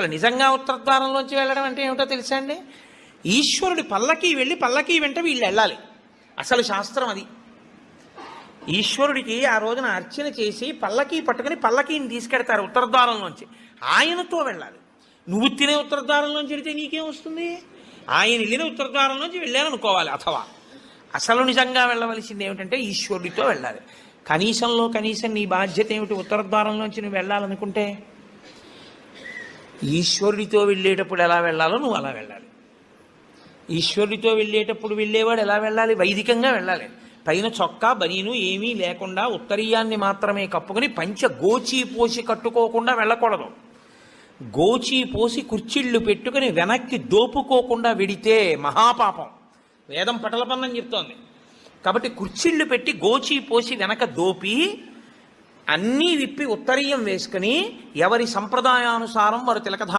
నిజంగా ఉత్తరద్వారంలోంచి వెళ్ళడం అంటే ఏమిటో తెలుసా అండి? ఈశ్వరుడి పల్లకి వెళ్ళి పల్లకి వెంట వీళ్ళు వెళ్ళాలి. అసలు శాస్త్రం అది. ఈశ్వరుడికి ఆ రోజున అర్చన చేసి పల్లకి పట్టుకుని పల్లకీని తీసుకెడతారు ఉత్తరద్వారంలోంచి. ఆయనతో వెళ్ళాలి. నువ్వు తినే ఉత్తరద్వారంలోంచి వెళితే నీకేం వస్తుంది? ఆయన వెళ్ళిన ఉత్తరద్వారంలోంచి వెళ్ళాలనుకోవాలి. అథవా అసలు నిజంగా వెళ్ళవలసింది ఏమిటంటే ఈశ్వరుడితో వెళ్ళాలి. కనీసంలో కనీసం నీ బాధ్యత ఏమిటి? ఉత్తరద్వారంలోంచి నువ్వు వెళ్ళాలనుకుంటే ఈశ్వరుడితో వెళ్ళేటప్పుడు ఎలా వెళ్ళాలో నువ్వు అలా వెళ్ళాలి. ఈశ్వరుడితో వెళ్ళేటప్పుడు వెళ్ళేవాడు ఎలా వెళ్ళాలి? వైదికంగా వెళ్ళాలి. పైన చొక్కా బనీను ఏమీ లేకుండా ఉత్తరీయాన్ని మాత్రమే కప్పుకొని పంచ గోచీ పోసి కట్టుకోకుండా వెళ్ళకూడదు. గోచీ పోసి కుర్చీళ్ళు పెట్టుకుని వెనక్కి దోపుకోకుండా వెడితే మహాపాపం. వేదం పటలపన్నం చెప్తోంది. కాబట్టి కుర్చీళ్ళు పెట్టి గోచీ పోసి వెనక దోపి అన్నీ విప్పి ఉత్తరీయం వేసుకుని ఎవరి సంప్రదాయానుసారం వారు తిలకధారణ